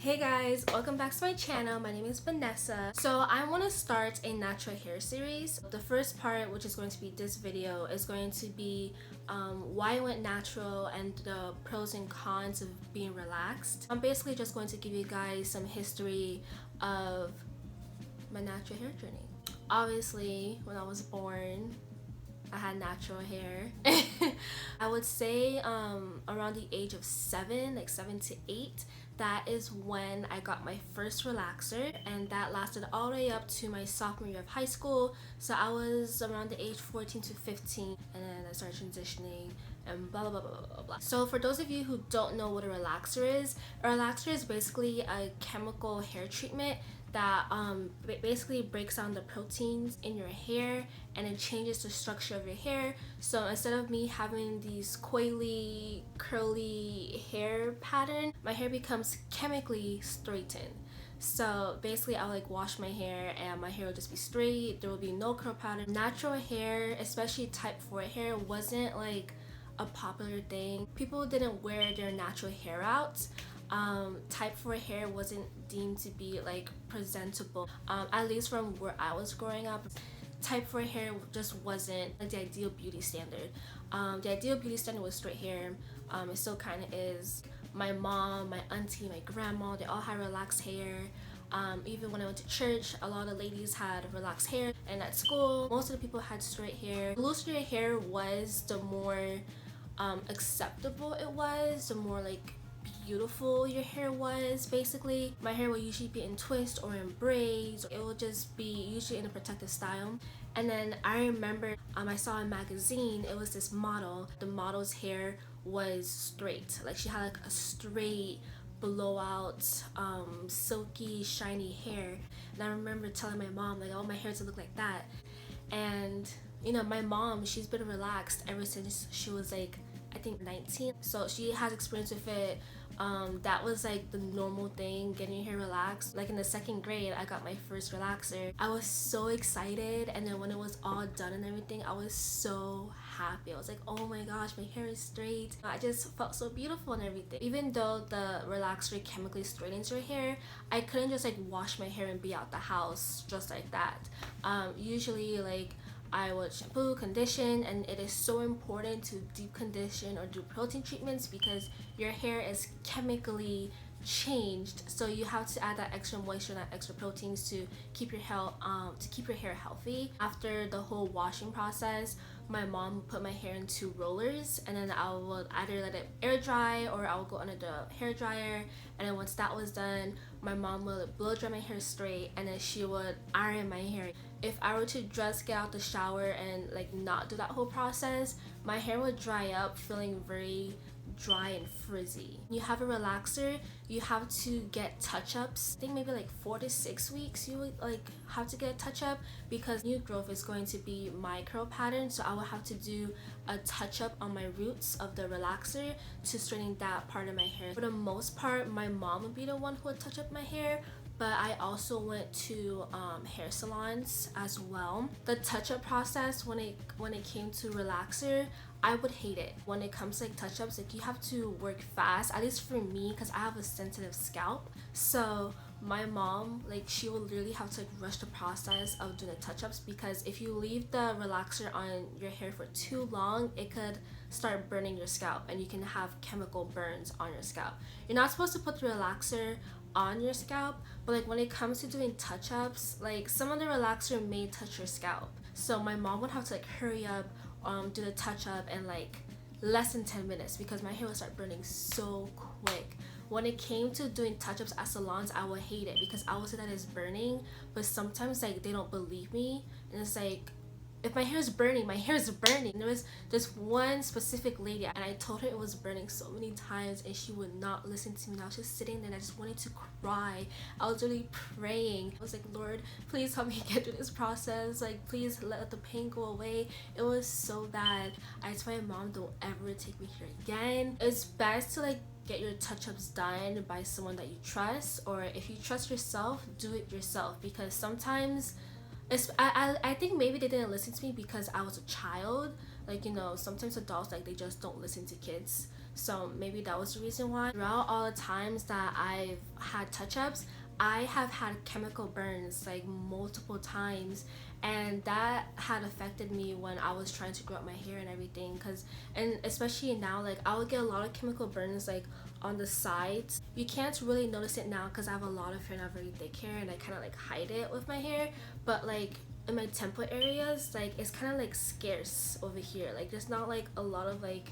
Hey guys, welcome back to my channel. My name is Vanessa. So I want to start a natural hair series. The first part, which is going to be this video, is going to be why I went natural and the pros and cons of being relaxed. I'm basically just going to give you guys some history of my natural hair journey. Obviously, when I was born, I had natural hair. I would say around the age of 7, like 7 to 8, that is when I got my first relaxer, and that lasted all the way up to my sophomore year of high school. So I was around the age 14 to 15, and then I started transitioning and blah blah blah blah blah blah. So for those of you who don't know what a relaxer is basically a chemical hair treatment that basically breaks down the proteins in your hair and it changes the structure of your hair. So instead of me having these coily curly hair pattern, my hair becomes chemically straightened. So basically I'll like wash my hair and my hair will just be straight. There will be no curl pattern. Natural hair, especially type 4 hair, wasn't like a popular thing. People didn't wear their natural hair out. Type 4 hair wasn't deemed to be like presentable, at least from where I was growing up. Type 4 hair just wasn't like the ideal beauty standard. The ideal beauty standard was straight hair. It still kind of is. My mom, my auntie, my grandma, they all had relaxed hair. Even when I went to church, a lot of ladies had relaxed hair, and at school most of the people had straight hair. The looser your hair was, the more acceptable it was, the more like beautiful your hair was. Basically my hair will usually be in twist or in braids. It will just be usually in a protective style. And then I remember I saw a magazine, it was this model. The model's hair was straight, like she had like a straight blowout silky shiny hair. And I remember telling my mom like, oh, my hair to look like that. And you know, my mom, she's been relaxed ever since she was like, I think 19, so she has experience with it. That was like the normal thing, getting your hair relaxed. Like in the 2nd grade, I got my first relaxer. I was so excited, and then when it was all done and everything, I was so happy. I was like, oh my gosh, my hair is straight. I just felt so beautiful and everything. Even though the relaxer chemically straightens your hair, I couldn't just like wash my hair and be out the house just like that. Usually like I would shampoo, condition, and it is so important to deep condition or do protein treatments because your hair is chemically changed, so you have to add that extra moisture, that extra proteins to keep your hair healthy. After the whole washing process, my mom put my hair into rollers, and then I would either let it air dry or I would go under the hair dryer. And then once that was done, my mom would blow dry my hair straight, and then she would iron my hair. If I were to just get out the shower and like not do that whole process, my hair would dry up feeling very dry and frizzy. You have a relaxer, you have to get touch-ups. I think maybe like 4 to 6 weeks you would like have to get a touch-up because new growth is going to be my curl pattern. So I will have to do a touch-up on my roots of the relaxer to straighten that part of my hair. For the most part, my mom would be the one who would touch up my hair, but I also went to hair salons as well. The touch-up process, when it came to relaxer, I would hate it. When it comes to like touch-ups, like you have to work fast, at least for me, because I have a sensitive scalp. So my mom, like, she will literally have to like rush the process of doing the touch-ups, because if you leave the relaxer on your hair for too long, it could start burning your scalp and you can have chemical burns on your scalp. You're not supposed to put the relaxer on your scalp, but like when it comes to doing touch-ups, like some of the relaxer may touch your scalp, so my mom would have to like hurry up, do the touch-up in like less than 10 minutes because my hair would start burning so quick. When it came to doing touch-ups at salons, I would hate it because I would say that it's burning, but sometimes like they don't believe me, and it's like, if my hair is burning, my hair is burning. There was this one specific lady, and I told her it was burning so many times, and she would not listen to me. And I was just sitting there, and I just wanted to cry. I was really praying. I was like, Lord, please help me get through this process. Like, please let the pain go away. It was so bad. I told my mom, don't ever take me here again. It's best to like get your touch-ups done by someone that you trust, or if you trust yourself, do it yourself, because sometimes I think maybe they didn't listen to me because I was a child. Like, you know, sometimes adults, like, they just don't listen to kids. so maybe that was the reason why. Throughout all the times that I've had touch-ups, I have had chemical burns like multiple times, and that had affected me when I was trying to grow up my hair and everything. Because, and especially now, like I would get a lot of chemical burns like on the sides. You can't really notice it now because I have a lot of hair and I have very thick hair, and I kind of like hide it with my hair. But like in my temple areas, like it's kind of like scarce over here. Like there's not like a lot of like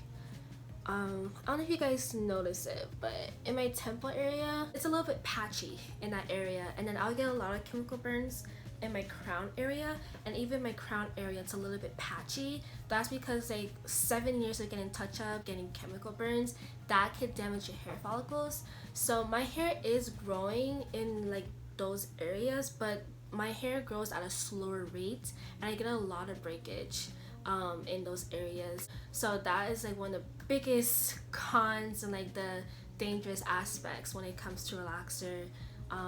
I don't know if you guys notice it, but in my temple area it's a little bit patchy in that area. And then I'll get a lot of chemical burns in my crown area, and even my crown area it's a little bit patchy. That's because like 7 years of getting touch-up, getting chemical burns, that could damage your hair follicles. So my hair is growing in like those areas, but my hair grows at a slower rate, and I get a lot of breakage in those areas. So that is like one of the biggest cons and like the dangerous aspects when it comes to relaxer,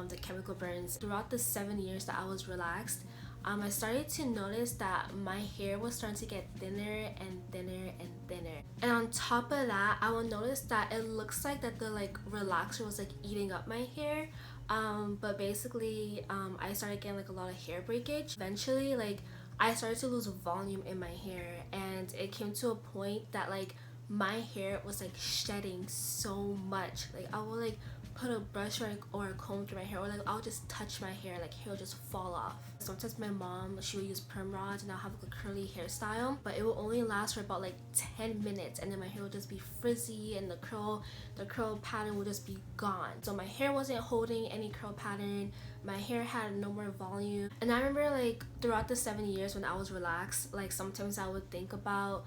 the chemical burns. Throughout the 7 years that I was relaxed, I started to notice that my hair was starting to get thinner and thinner and thinner. And on top of that, I will notice that it looks like that the like relaxer was like eating up my hair. But basically I started getting like a lot of hair breakage. Eventually, like I started to lose volume in my hair, and it came to a point that like my hair was like shedding so much. Like I would like put a brush or a comb through my hair, or like I'll just touch my hair, like hair will just fall off. Sometimes my mom, she would use perm rods and I'll have like a curly hairstyle, but it will only last for about like 10 minutes, and then my hair will just be frizzy and the curl pattern will just be gone. So my hair wasn't holding any curl pattern, my hair had no more volume. And I remember like throughout the 7 years when I was relaxed, like sometimes I would think about,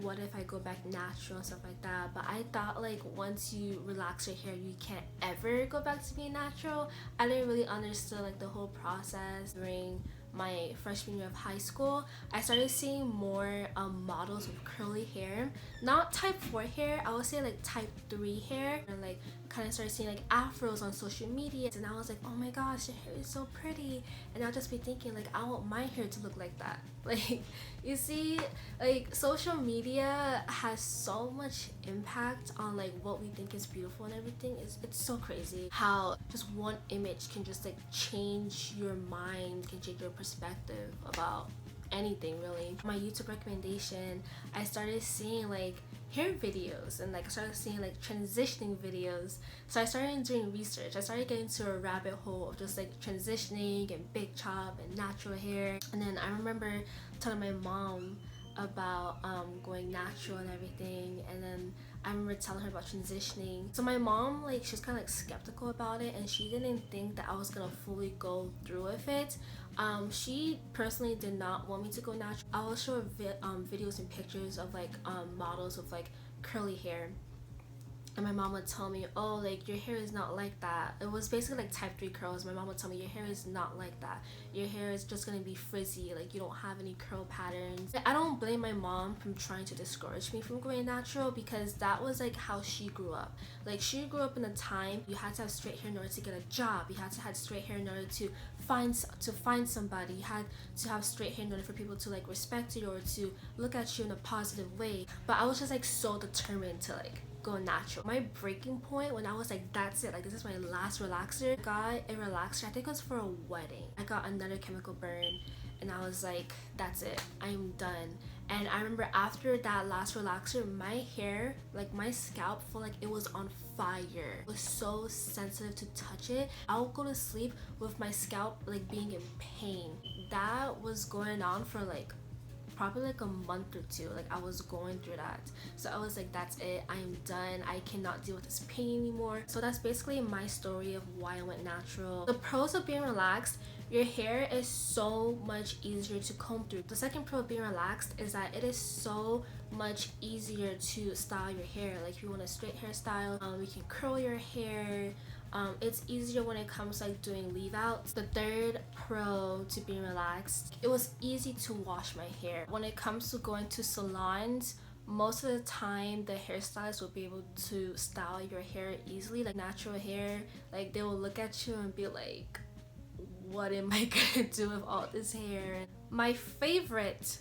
what if I go back natural and stuff like that. But I thought like once you relax your hair you can't ever go back to being natural. I didn't really understand like the whole process. During my freshman year of high school, I started seeing more models with curly hair, not type 4 hair, I would say like type 3 hair, and like kind of started seeing like afros on social media, and I was like, oh my gosh, your hair is so pretty. And I'll just be thinking like I want my hair to look like that. Like you see, like social media has so much impact on like what we think is beautiful and everything. It's so crazy how just one image can just like change your mind, can change your perspective about anything really. My YouTube recommendation, I started seeing like hair videos, and like I started seeing like transitioning videos. So I started doing research. I started getting into a rabbit hole of just like transitioning and big chop and natural hair. And then I remember telling my mom about going natural and everything, and then I remember telling her about transitioning. So my mom, like, she was kind of like skeptical about it, and she didn't think that I was gonna fully go through with it. She personally did not want me to go natural. I will show her videos and pictures of like models with like curly hair, and my mom would tell me, oh, like your hair is not like that. It was basically like type 3 curls. My mom would tell me, your hair is not like that, your hair is just gonna be frizzy, like you don't have any curl patterns. I don't blame my mom from trying to discourage me from going natural, because that was like how she grew up. Like she grew up in a time you had to have straight hair in order to get a job, you had to have straight hair in order to find somebody, you had to have straight hair in order for people to like respect you or to look at you in a positive way. But I was just like so determined to like go natural. My breaking point when I was like, that's it, like this is my last relaxer. I got a relaxer, I think it was for a wedding. I got another chemical burn, and I was like, that's it, I'm done. And I remember after that last relaxer, my hair, like my scalp, felt like it was on fire. It was so sensitive to touch it. I would go to sleep with my scalp like being in pain. That was going on for like probably like a month or two. Like I was going through that. So I was like, that's it, I'm done, I cannot deal with this pain anymore. So that's basically my story of why I went natural. The pros of being relaxed: your hair is so much easier to comb through. The second pro of being relaxed is that it is so much easier to style your hair. Like if you want a straight hairstyle, you can curl your hair. It's easier when it comes to like doing leave outs. The third pro to being relaxed: it was easy to wash my hair. When it comes to going to salons, most of the time the hairstylist will be able to style your hair easily. Like natural hair, like they will look at you and be like, what am I gonna do with all this hair? My favorite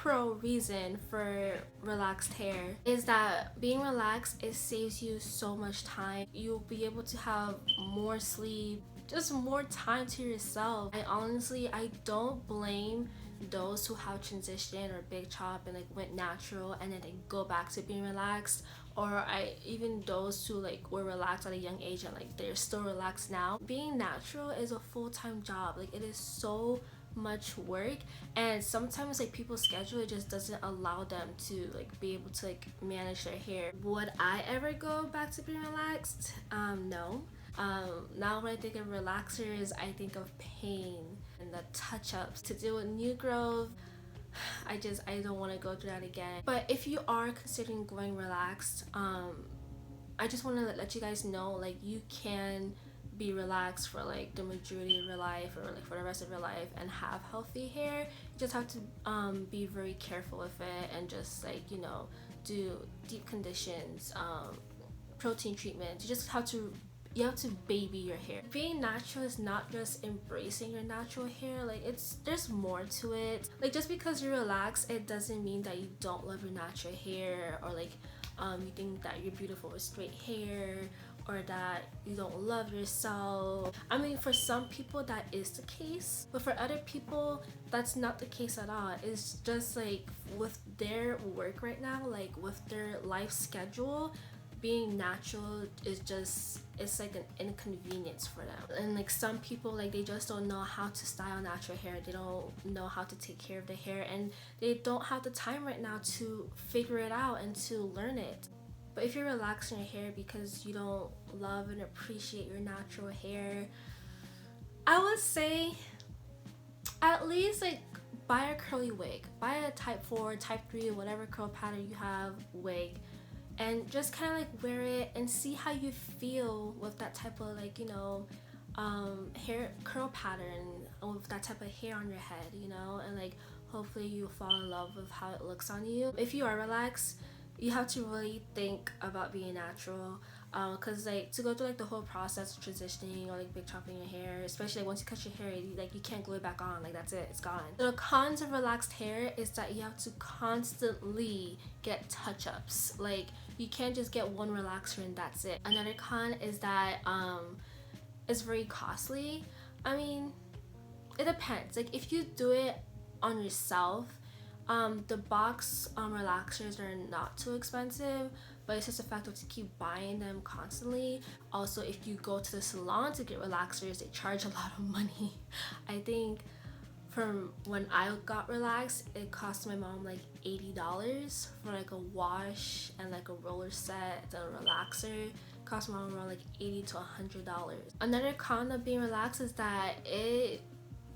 pro reason for relaxed hair is that being relaxed, it saves you so much time. You'll be able to have more sleep, just more time to yourself. I don't blame those who have transitioned or big chop and like went natural and then they go back to being relaxed, or even those who like were relaxed at a young age and like they're still relaxed now. Being natural is a full-time job. Like, it is so much work, and sometimes like people's schedule, it just doesn't allow them to like be able to like manage their hair. Would I ever go back to being relaxed? No. Now when I think of relaxers, I think of pain and the touch-ups. To deal with new growth, I don't want to go through that again. But if you are considering going relaxed, I just want to let you guys know, like, you can be relaxed for like the majority of your life, or like for the rest of your life, and have healthy hair. You just have to be very careful with it, and just like, you know, do deep conditions, protein treatments. You have to baby your hair. Being natural is not just embracing your natural hair. Like, there's more to it. Like, just because you're relaxed, it doesn't mean that you don't love your natural hair, or like you think that you're beautiful with straight hair, or that you don't love yourself. I mean, for some people that is the case, but for other people that's not the case at all. It's just like with their work right now, like with their life schedule, being natural is just, it's like an inconvenience for them. And like some people, like, they just don't know how to style natural hair. They don't know how to take care of their hair, and they don't have the time right now to figure it out and to learn it. But if you're relaxing your hair because you don't love and appreciate your natural hair, I would say at least like buy a curly wig. Buy a type 4, type 3, whatever curl pattern you have wig, and just kind of like wear it and see how you feel with that type of, like, you know, hair curl pattern, with that type of hair on your head, you know, and like hopefully you'll fall in love with how it looks on you. If you are relaxed, you have to really think about being natural, because like to go through like the whole process of transitioning or like big chopping your hair, especially like once you cut your hair, you can't glue it back on. Like, that's it, it's gone. The cons of relaxed hair is that you have to constantly get touch-ups. Like, you can't just get one relaxer and that's it. Another con is that it's very costly. I mean, it depends. Like, if you do it on yourself, the box relaxers are not too expensive, but it's just a fact of to keep buying them constantly. Also, if you go to the salon to get relaxers, they charge a lot of money. I think from when I got relaxed, it cost my mom like $80 for like a wash and like a roller set. The relaxer cost my mom around like $80 to $100. Another con of being relaxed is that it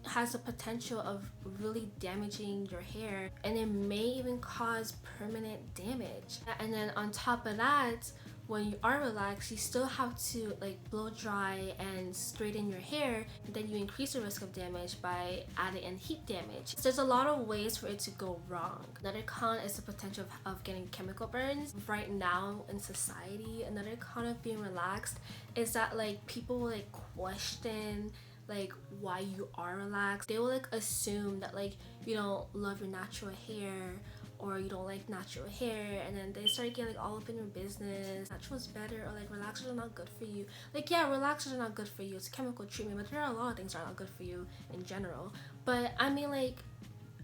has the potential of really damaging your hair, and it may even cause permanent damage. And then on top of that, when you are relaxed, you still have to like blow dry and straighten your hair, and then you increase the risk of damage by adding in heat damage. So there's a lot of ways for it to go wrong. Another con is the potential of getting chemical burns. Right now in society, another con of being relaxed is that like people will like question like why you are relaxed. They will like assume that like you don't love your natural hair, or you don't like natural hair, and then they start getting like all up in your business. Natural is better, or like relaxers are not good for you. Like, yeah, relaxers are not good for you, it's a chemical treatment, but there are a lot of things that are not good for you in general. But I mean, like,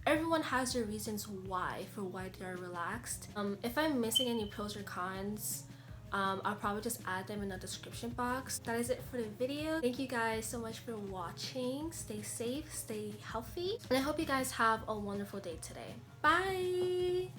everyone has their reasons why they are relaxed. If I'm missing any pros or cons, I'll probably just add them in the description box. That is it for the video. Thank you guys so much for watching. Stay safe, stay healthy, and I hope you guys have a wonderful day today. Bye!